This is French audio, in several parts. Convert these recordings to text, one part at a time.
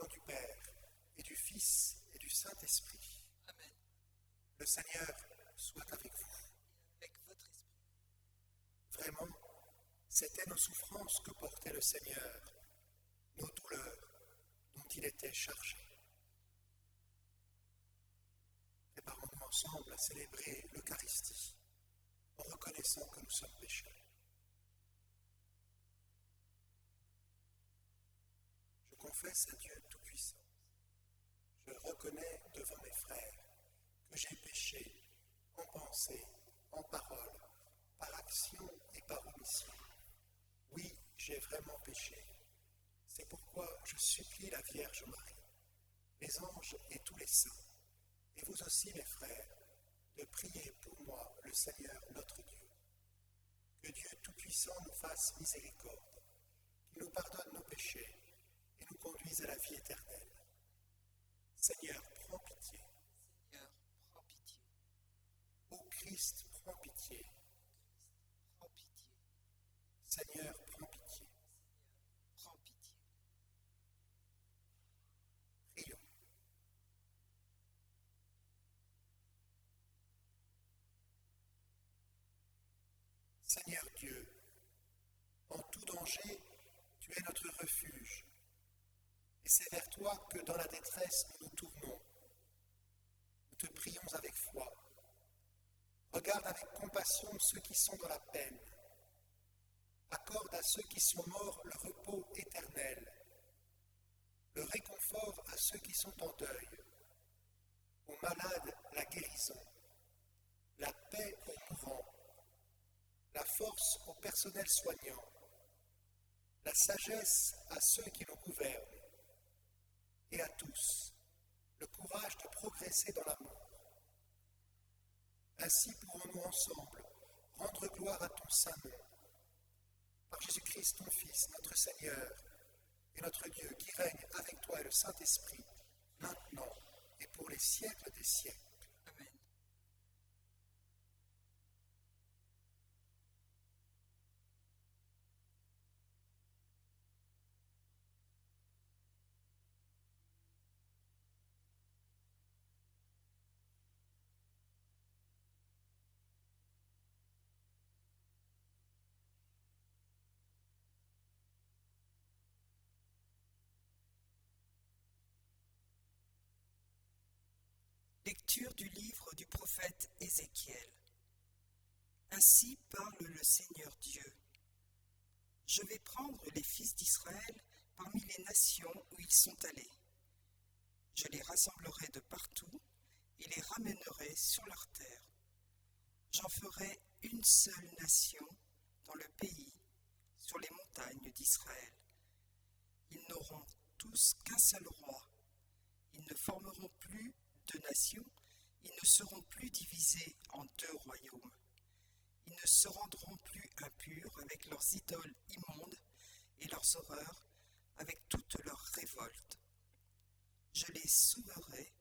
du Père, et du Fils, et du Saint-Esprit. Amen. Le Seigneur soit avec vous. Avec votre esprit. Vraiment, c'étaient nos souffrances que portait le Seigneur, nos douleurs dont il était chargé. Préparons-nous ensemble à célébrer l'Eucharistie en reconnaissant que nous sommes pécheurs. Je confesse à Dieu Tout-Puissant. Je reconnais devant mes frères que j'ai péché en pensée, en parole, par action et par omission. Oui, j'ai vraiment péché. C'est pourquoi je supplie la Vierge Marie, les anges et tous les saints, et vous aussi mes frères, de prier pour moi le Seigneur notre Dieu. Que Dieu Tout-Puissant nous fasse miséricorde, qu'il nous pardonne nos péchés et nous conduise à la vie éternelle. Seigneur, prends pitié. Seigneur, prends pitié. Ô Christ, prends pitié. Prends pitié. Seigneur, prends pitié. Prends pitié. Prions. Seigneur Dieu, en tout danger, tu es notre refuge, et c'est vers toi que dans la détresse nous nous tournons. Nous te prions avec foi. Regarde avec compassion ceux qui sont dans la peine. Accorde à ceux qui sont morts le repos éternel, le réconfort à ceux qui sont en deuil, aux malades la guérison, la paix aux mourants, la force au personnel soignant, la sagesse à ceux qui nous gouvernent, et à tous le courage de progresser dans l'amour. Ainsi pourrons-nous ensemble rendre gloire à ton saint nom, par Jésus-Christ ton Fils, notre Seigneur, et notre Dieu, qui règne avec toi et le Saint-Esprit, maintenant et pour les siècles des siècles. Amen. Lecture du livre du prophète Ézéchiel. Ainsi parle le Seigneur Dieu. Je vais prendre les fils d'Israël parmi les nations où ils sont allés. Je les rassemblerai de partout et les ramènerai sur leur terre. J'en ferai une seule nation dans le pays, sur les montagnes d'Israël. Ils n'auront tous qu'un seul roi. Ils ne formeront plus deux nations, ils ne seront plus divisés en deux royaumes. Ils ne se rendront plus impurs avec leurs idoles immondes et leurs horreurs, avec toutes leurs révoltes. Je les sauverai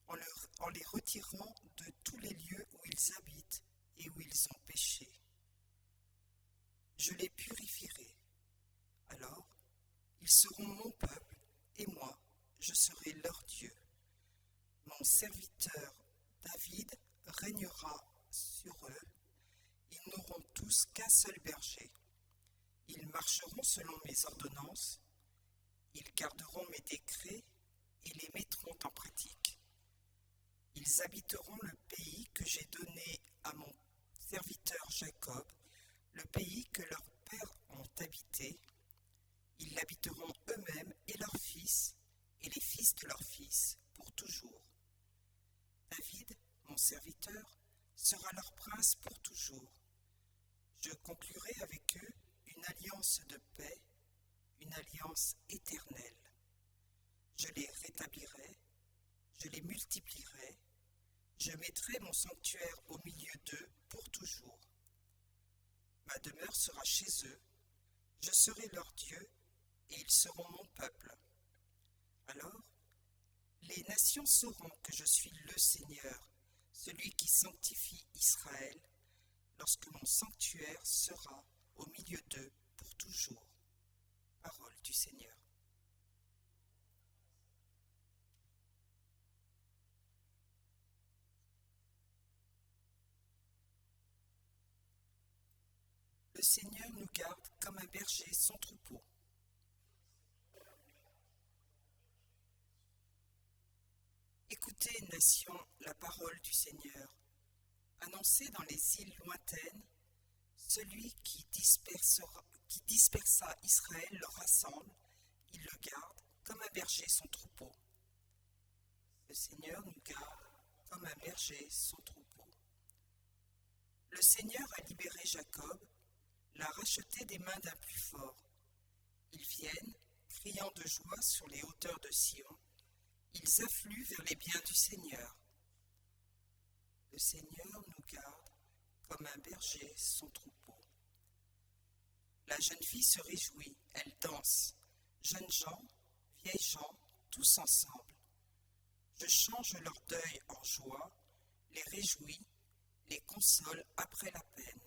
en les retirant de tous les lieux où ils habitent et où ils ont péché. Je les purifierai. Alors, ils seront mon peuple, et moi, je serai leur Dieu. Mon serviteur David régnera sur eux. Ils n'auront tous qu'un seul berger. Ils marcheront selon mes ordonnances. Ils garderont mes décrets et les mettront en pratique. Ils habiteront le pays que j'ai donné à mon serviteur Jacob, le pays que leurs pères ont habité. Ils l'habiteront eux-mêmes et leurs fils, et les fils de leurs fils, pour toujours. David, mon serviteur, sera leur prince pour toujours. Je conclurai avec eux une alliance de paix, une alliance éternelle. Je les rétablirai, je les multiplierai, je mettrai mon sanctuaire au milieu d'eux pour toujours. Ma demeure sera chez eux, je serai leur Dieu, et ils seront mon peuple. Alors, les nations sauront que je suis le Seigneur, celui qui sanctifie Israël, lorsque mon sanctuaire sera au milieu d'eux pour toujours. Parole du Seigneur. Le Seigneur nous garde comme un berger son troupeau. Écoutez, nations, la parole du Seigneur. Annoncez dans les îles lointaines, celui qui dispersa Israël le rassemble, il le garde comme un berger son troupeau. Le Seigneur nous garde comme un berger son troupeau. Le Seigneur a libéré Jacob, l'a racheté des mains d'un plus fort. Ils viennent, criant de joie sur les hauteurs de Sion, ils affluent vers les biens du Seigneur. Le Seigneur nous garde comme un berger son troupeau. La jeune fille se réjouit, elle danse. Jeunes gens, vieilles gens, tous ensemble. Je change leur deuil en joie, les réjouis, les console après la peine.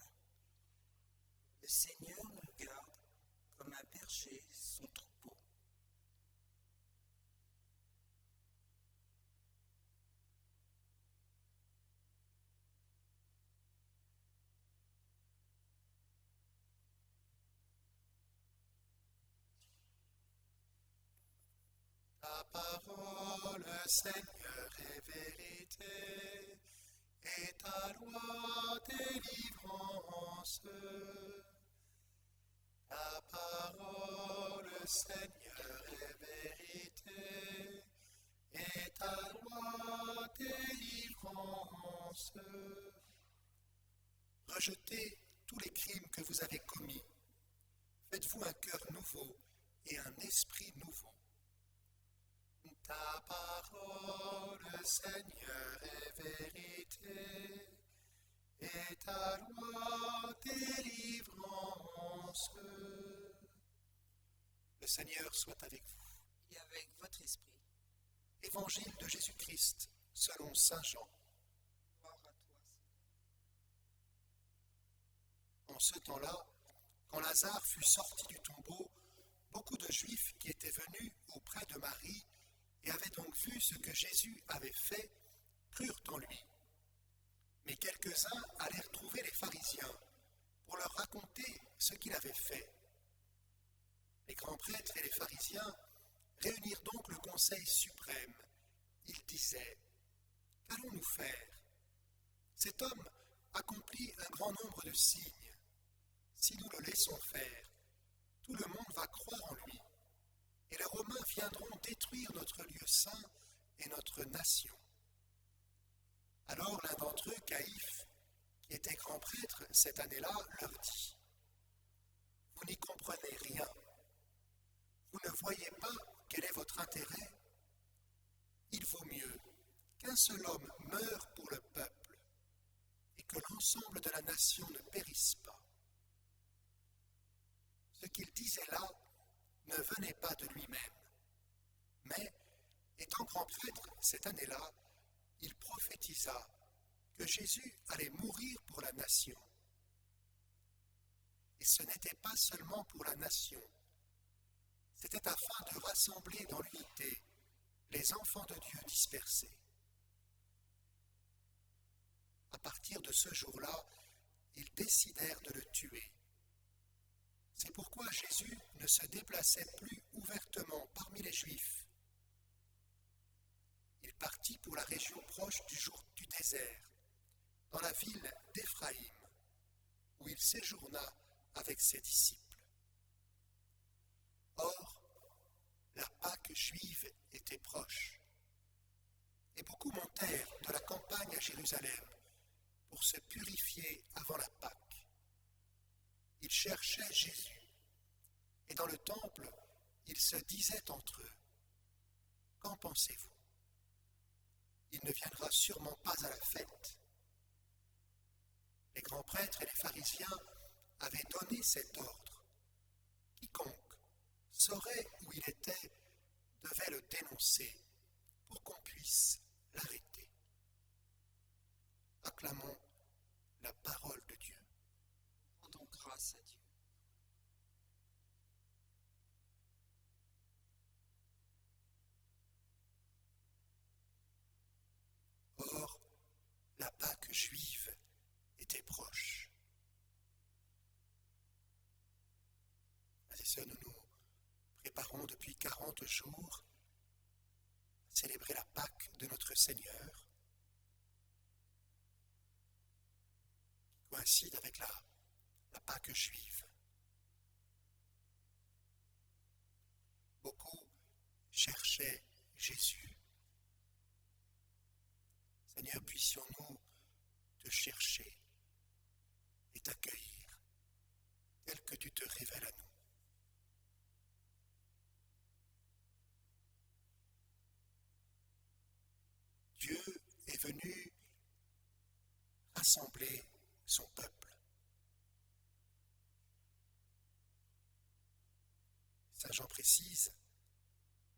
Le Seigneur nous garde comme un berger son troupeau. Ta parole, Seigneur, est vérité, et ta loi délivrance. Ta parole, Seigneur, est vérité, et ta loi délivrance. Rejetez tous les crimes que vous avez commis. Faites-vous un cœur nouveau et un esprit nouveau. Ta parole, Seigneur, est vérité, et ta loi délivrance. Le Seigneur soit avec vous. Et avec votre esprit. Évangile de Jésus-Christ selon saint Jean. Gloire à toi, Seigneur. En ce temps-là, quand Lazare fut sorti du tombeau, beaucoup de Juifs qui étaient venus auprès de Marie et avaient donc vu ce que Jésus avait fait, crurent en lui. Mais quelques-uns allèrent trouver les pharisiens pour leur raconter ce qu'il avait fait. Les grands prêtres et les pharisiens réunirent donc le conseil suprême. Ils disaient : « Qu'allons-nous faire ? Cet homme accomplit un grand nombre de signes. Si nous le laissons faire, tout le monde va croire en lui. Et les Romains viendront détruire notre lieu saint et notre nation. » Alors l'un d'entre eux, Caïphe, qui était grand prêtre cette année-là, leur dit : « Vous n'y comprenez rien. Vous ne voyez pas quel est votre intérêt ? Il vaut mieux qu'un seul homme meure pour le peuple et que l'ensemble de la nation ne périsse pas. » Ce qu'il disait là ne venait pas de lui-même, mais, étant grand prêtre cette année-là, il prophétisa que Jésus allait mourir pour la nation. Et ce n'était pas seulement pour la nation, c'était afin de rassembler dans l'unité les enfants de Dieu dispersés. À partir de ce jour-là, ils décidèrent de le tuer. C'est pourquoi Jésus ne se déplaçait plus ouvertement parmi les Juifs. Il partit pour la région proche du désert, dans la ville d'Éphraïm, où il séjourna avec ses disciples. Or, la Pâque juive était proche, et beaucoup montèrent de la campagne à Jérusalem pour se purifier avant la Pâque. Ils cherchaient Jésus, et dans le temple, ils se disaient entre eux : « Qu'en pensez-vous ? Il ne viendra sûrement pas à la fête. » Les grands prêtres et les pharisiens avaient donné cet ordre. Quiconque saurait où il était devait le dénoncer pour qu'on puisse l'arrêter. Acclamons la parole de Dieu. Rendons grâce à Dieu. Or, la Pâque juive était proche. sœurs, nous nous préparons depuis 40 jours à célébrer la Pâque de notre Seigneur, qui coïncide avec la Pâque juive. Beaucoup cherchaient Jésus. Seigneur, puissions-nous te chercher et t'accueillir tel que tu te révèles à nous. Dieu est venu rassembler son peuple. Saint Jean précise,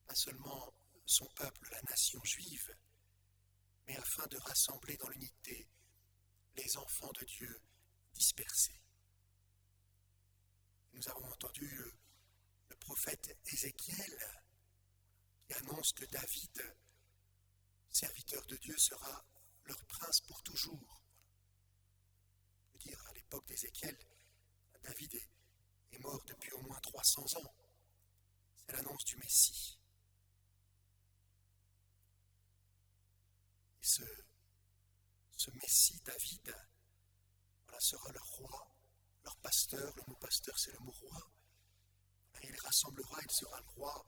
pas seulement son peuple, la nation juive, mais afin de rassembler dans l'unité les enfants de Dieu dispersés. Nous avons entendu le prophète Ézéchiel qui annonce que David, serviteur de Dieu, sera leur prince pour toujours. On peut dire, à l'époque d'Ézéchiel, David est mort depuis au moins 300 ans. C'est l'annonce du Messie. Et ce Messie, David, sera leur roi, leur pasteur. Le mot pasteur, c'est le mot roi. Et il rassemblera, il sera le roi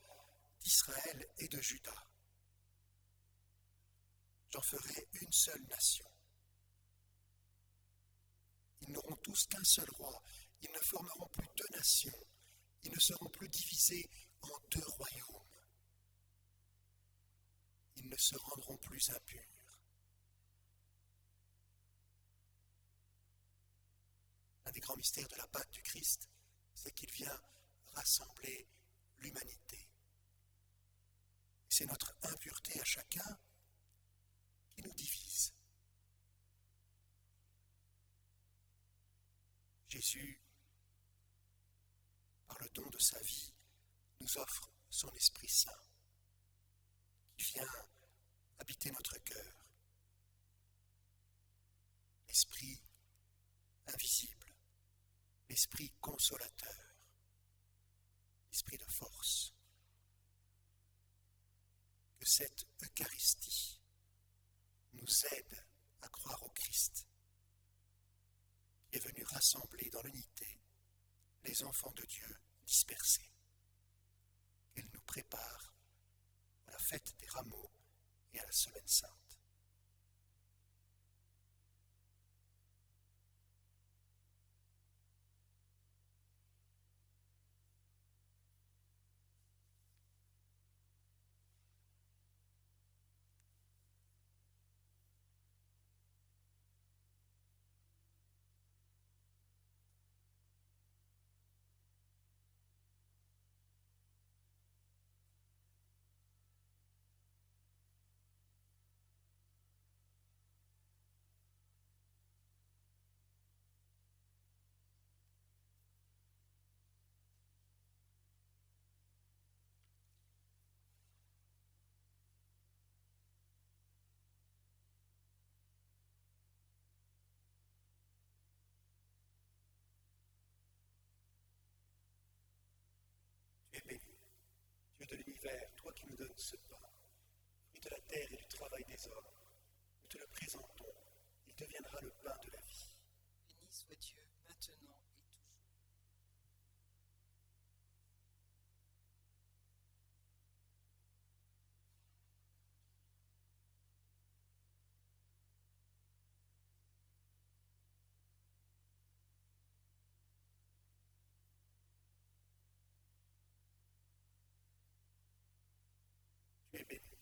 d'Israël et de Juda. J'en ferai une seule nation. Ils n'auront tous qu'un seul roi. Ils ne formeront plus deux nations. Ils ne seront plus divisés en deux royaumes. Ils ne se rendront plus impurs. Un des grands mystères de la Pâque du Christ, c'est qu'il vient rassembler l'humanité. C'est notre impureté à chacun qui nous divise. Jésus, par le don de sa vie, nous offre son Esprit Saint, qui vient habiter notre cœur. L'Esprit invisible, l'Esprit consolateur, l'Esprit de force. Que cette Eucharistie nous aide à croire au Christ, qui est venu rassembler dans l'unité les enfants de Dieu dispersés. Qu'elle nous prépare à la fête des rameaux et à la Semaine Sainte. Tu es béni, Dieu de l'univers, toi qui nous donnes ce pain, fruit de la terre et du travail des hommes. Nous te le présentons, il deviendra le pain de la vie. Béni soit Dieu, maintenant et toujours. Tu es béni,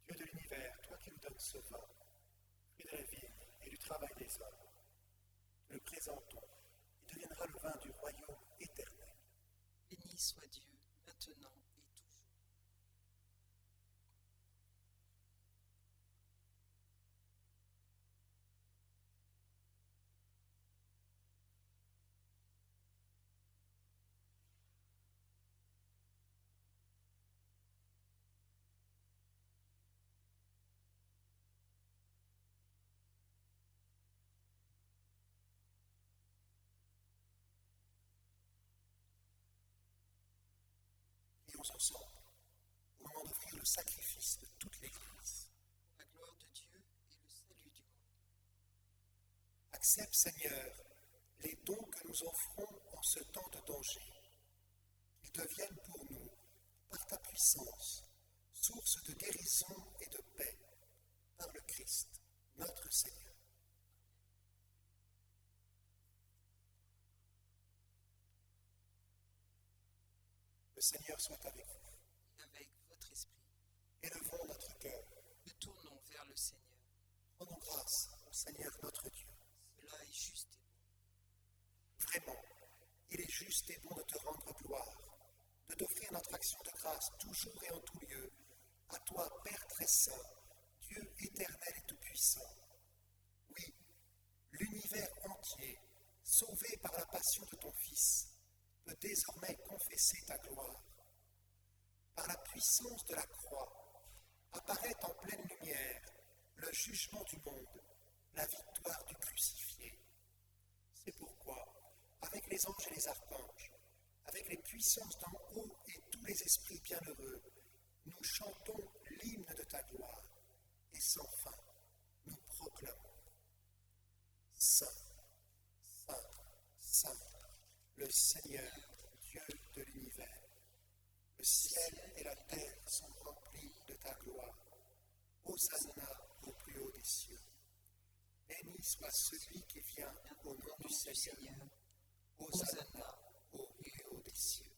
Dieu de l'univers, toi qui nous donnes ce vin, fruit de la vigne et du travail des hommes. Nous le présentons, il deviendra le vin du royaume éternel. Béni soit Dieu, maintenant et toujours. prions ensemble au moment d'offrir le sacrifice de toute l'Église. La gloire de Dieu et le salut du monde. Accepte, Seigneur, les dons que nous offrons en ce temps de danger. Qu'ils deviennent pour nous, par ta puissance, source de guérison et de paix, par le Christ, notre Seigneur. Le Seigneur soit avec vous. Et avec votre esprit, Élevons notre cœur. nous tournons vers le Seigneur. Rendons grâce au Seigneur notre Dieu. Cela est juste et bon. Vraiment, il est juste et bon de te rendre gloire, de t'offrir notre action de grâce toujours et en tout lieu, à toi, Père très saint, Dieu éternel et tout-puissant. Oui, l'univers entier, sauvé par la passion de ton Fils, peut désormais confesser ta gloire. Par la puissance de la croix, apparaît en pleine lumière le jugement du monde, la victoire du crucifié. C'est pourquoi, avec les anges et les archanges, avec les puissances d'en haut et tous les esprits bienheureux, nous chantons l'hymne de ta gloire, et sans fin, nous proclamons. Saint, Saint, Saint, le Seigneur, Dieu de l'univers. Le ciel et la terre sont remplis de ta gloire. Hosanna au plus haut des cieux. Béni soit celui qui vient au nom du Seigneur. Hosanna au plus haut des cieux.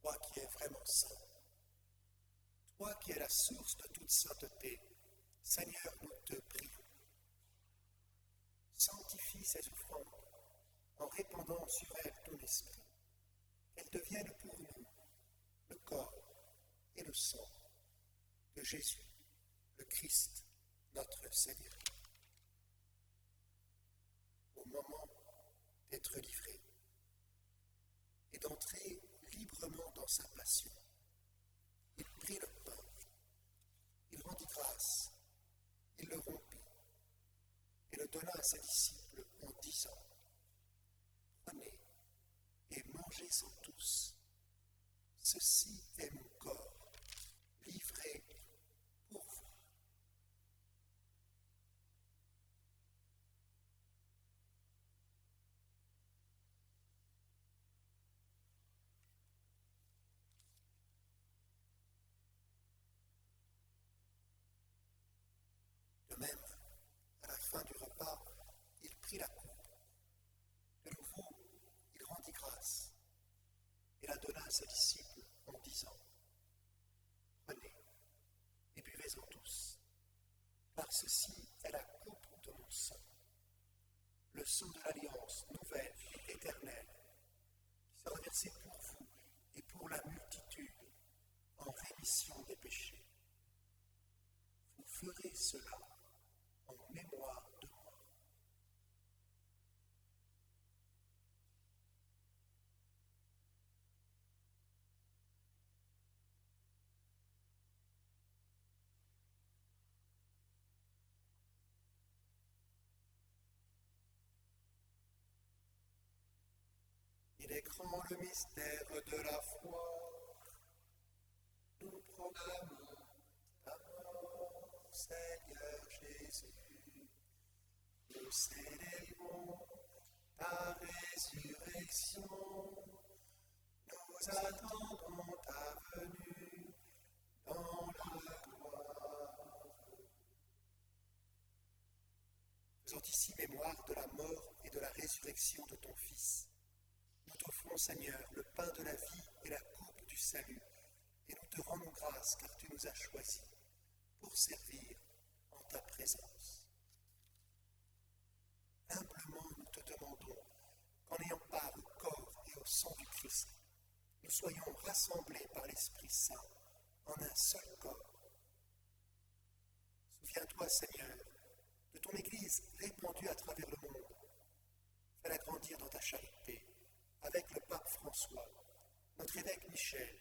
Toi qui es vraiment saint, toi qui es la source de toute sainteté, Seigneur, nous te prions. Sanctifie ces offrandes en répandant sur elles ton esprit, qu'elles deviennent pour nous le corps et le sang de Jésus, le Christ, notre Seigneur. Au moment d'être livré et d'entrer librement dans sa passion, il prit le pain, il rendit grâce, il le rompit et le donna à ses disciples en disant: Prenez et mangez-en tous. Ceci est mon corps, livré pour vous. De même, à la fin du repas, il prit la coupe. De nouveau, il rendit grâce et la donna à ses disciples en disant: Prenez et buvez-en tous, car ceci est la coupe de mon sang, le sang de l'alliance nouvelle et éternelle, qui sera versé pour vous et pour la multitude en rémission des péchés. Vous ferez cela en mémoire de moi. Il est grand le mystère de la foi. Nous proclamons ta mort, Seigneur Jésus. Nous célébrons ta résurrection. Nous attendons ta venue dans la gloire. Faisons ici mémoire de la mort et de la résurrection de ton Fils. Nous t'offrons, Seigneur, le pain de la vie et la coupe du salut, et nous te rendons grâce car tu nous as choisis pour servir en ta présence. Humblement, nous te demandons qu'en ayant part au corps et au sang du Christ, nous soyons rassemblés par l'Esprit Saint en un seul corps. Souviens-toi, Seigneur, de ton Église répandue à travers le monde. Fais-la grandir dans ta charité, avec le pape François, notre évêque Michel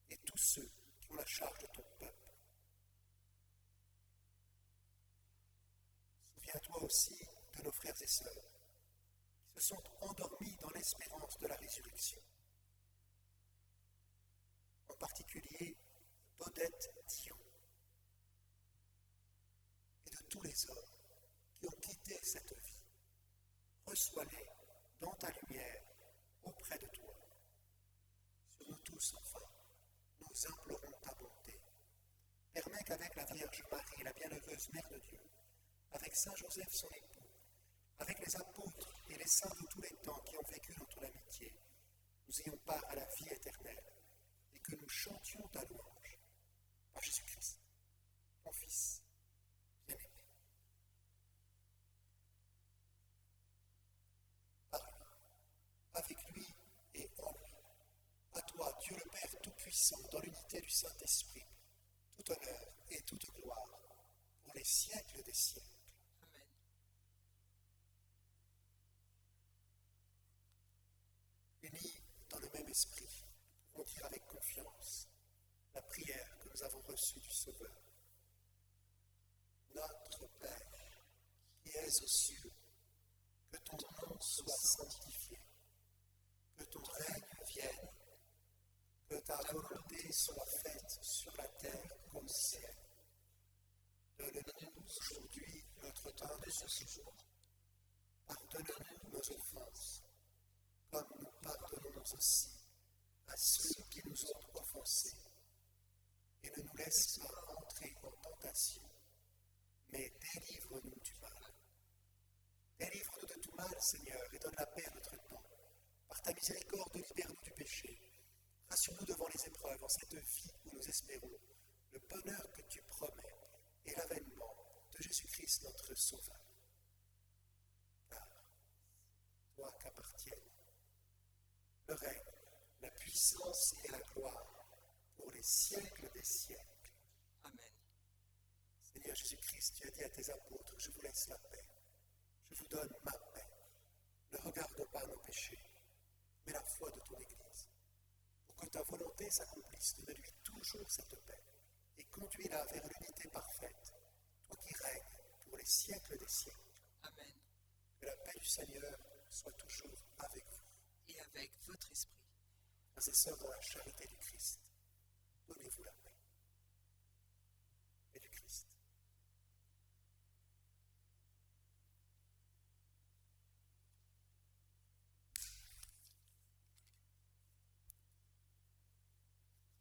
et tous ceux qui ont la charge de ton peuple. Souviens-toi aussi de nos frères et sœurs qui se sont endormis dans l'espérance de la résurrection. avec la Vierge Marie, la bienheureuse Mère de Dieu, avec Saint Joseph son époux, avec les apôtres et les saints de tous les temps qui ont vécu dans ton amitié, nous ayons part à la vie éternelle et que nous chantions ta louange. Par Jésus-Christ, ton Fils bien-aimé. Par lui, avec lui et en lui, à toi, Dieu le Père Tout-Puissant, dans l'unité du Saint-Esprit, tout honneur et toute gloire pour les siècles des siècles. Amen. Unis dans le même esprit, on dire avec confiance la prière que nous avons reçue du Sauveur. Notre Père, qui es aux cieux, que ton nom soit sanctifié, que ton règne vienne, que ta volonté soit faite sur la terre comme au ciel. Donne-nous aujourd'hui notre pain de ce jour. Pardonne-nous nos offenses, comme nous pardonnons aussi à ceux qui nous ont offensés. Et ne nous laisse pas entrer en tentation, mais délivre-nous du mal. Délivre-nous de tout mal, Seigneur, et donne la paix à notre temps. Par ta miséricorde, libère-nous du péché. Rassure-nous devant les épreuves en cette vie où nous espérons le bonheur que tu promets et l'avènement de Jésus-Christ notre Sauveur. Car, toi qu'appartiennent le règne, la puissance et la gloire pour les siècles des siècles. Amen. Seigneur Jésus-Christ, tu as dit à tes apôtres, je vous laisse la paix, je vous donne ma paix. Ne regarde pas nos péchés, mais la foi de ton Église. Pour que ta volonté s'accomplisse, donne-lui toujours cette paix et conduis-la vers l'unité parfaite, toi qui règnes pour les siècles des siècles. Amen. Que la paix du Seigneur soit toujours avec vous. Et avec votre esprit. Frères et sœurs, dans la charité du Christ, donnez-vous la paix. Et du Christ.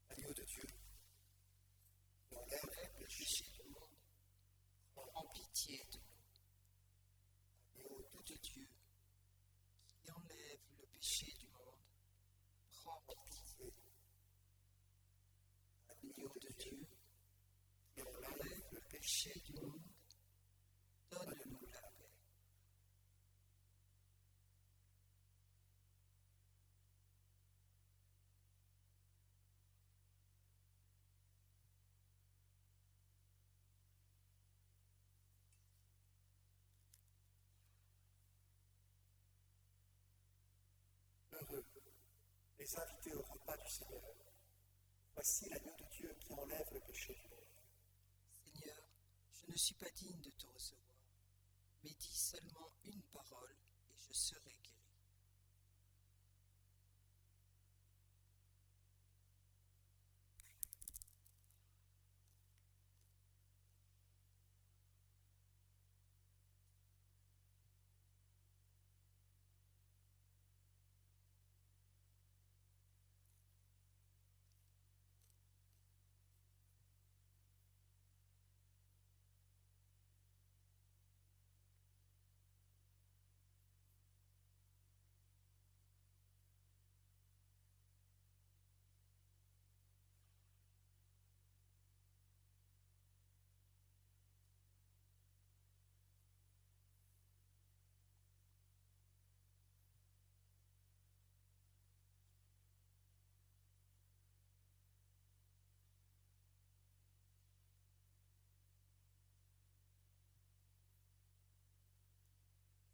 Agneau de Dieu, qui enlève le péché du monde, En pitié de nous. agneau De Dieu, qui enlève le péché du monde, prends pitié. Agneau de Dieu, qui enlève enlève le péché du monde, donne-nous la paix. heureux, les invités au repas du Seigneur. Voici l'agneau de Dieu qui enlève le péché du monde. Seigneur, je ne suis pas digne de te recevoir, mais dis seulement une parole et je serai guéri.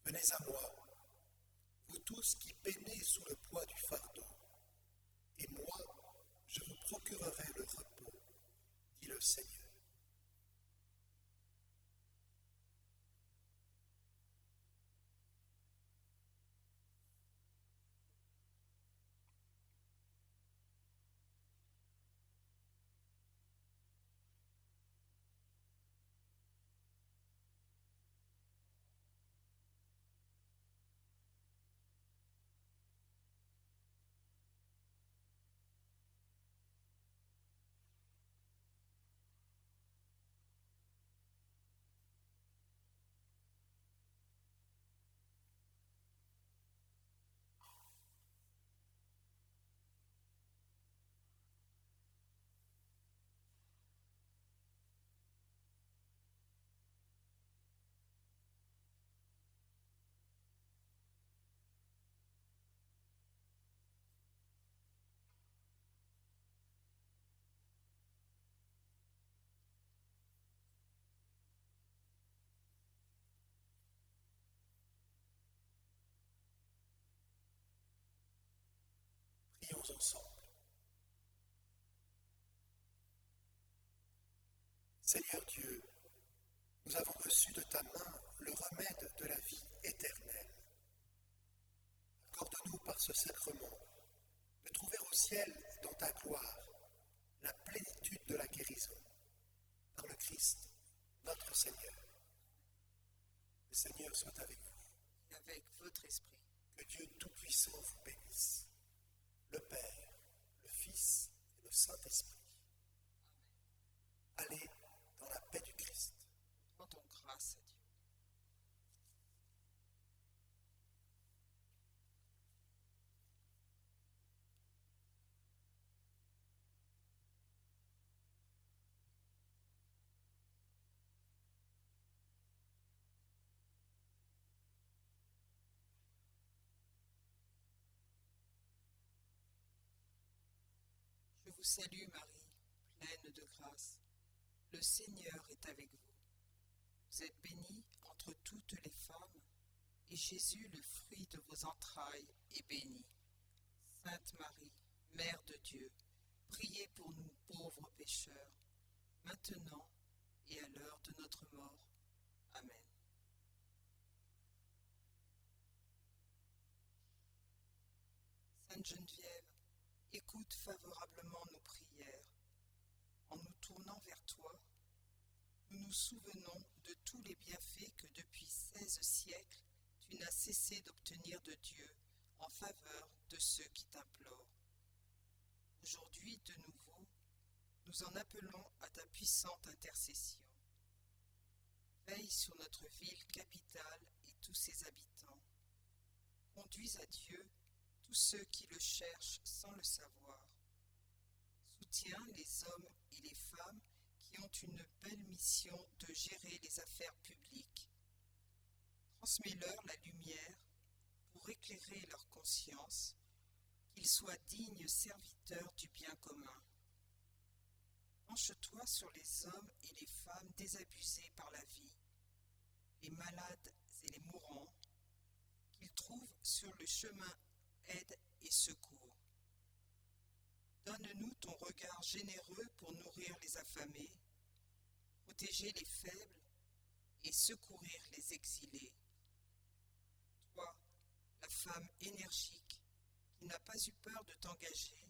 Venez à moi, vous tous qui peinez sous le poids du fardeau, et moi, je vous procurerai le repos, dit le Seigneur. ensemble. Seigneur Dieu, nous avons reçu de ta main le remède de la vie éternelle. Accorde-nous par ce sacrement de trouver au ciel, dans ta gloire, la plénitude de la guérison, par le Christ, notre Seigneur. Le Seigneur soit avec vous. Et avec votre esprit. Que Dieu Tout-Puissant vous bénisse, le Père, le Fils et le Saint-Esprit. Allez dans la paix du Christ. Rendons grâce à Dieu. Je vous salue Marie, pleine de grâce. Le Seigneur est avec vous. Vous êtes bénie entre toutes les femmes, et Jésus, le fruit de vos entrailles, est béni. Sainte Marie, Mère de Dieu, priez pour nous pauvres pécheurs, maintenant et à l'heure de notre mort. Amen. Sainte Geneviève, écoute favorablement nos prières. En nous tournant vers toi, nous nous souvenons de tous les bienfaits que depuis 16 siècles tu n'as cessé d'obtenir de Dieu en faveur de ceux qui t'implorent. Aujourd'hui, de nouveau, nous en appelons à ta puissante intercession. Veille sur notre ville capitale et tous ses habitants. Conduis à Dieu tous ceux qui le cherchent sans le savoir. Soutiens les hommes et les femmes qui ont une belle mission de gérer les affaires publiques. Transmets-leur la lumière pour éclairer leur conscience, qu'ils soient dignes serviteurs du bien commun. Penche-toi sur les hommes et les femmes désabusés par la vie, les malades et les mourants, qu'ils trouvent sur le chemin aide et secours. Donne-nous ton regard généreux pour nourrir les affamés, protéger les faibles et secourir les exilés. Toi, la femme énergique qui n'a pas eu peur de t'engager,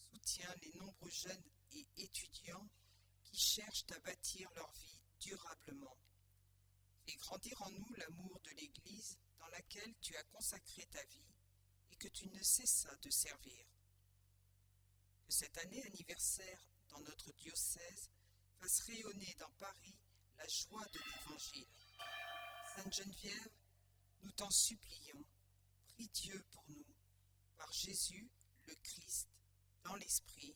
soutiens les nombreux jeunes et étudiants qui cherchent à bâtir leur vie durablement. Fais grandir en nous l'amour de l'Église dans laquelle tu as consacré ta vie et que tu ne cessas de servir. Que cette année anniversaire dans notre diocèse fasse rayonner dans Paris la joie de l'Évangile. Sainte Geneviève, nous t'en supplions, prie Dieu pour nous, par Jésus le Christ, dans l'Esprit,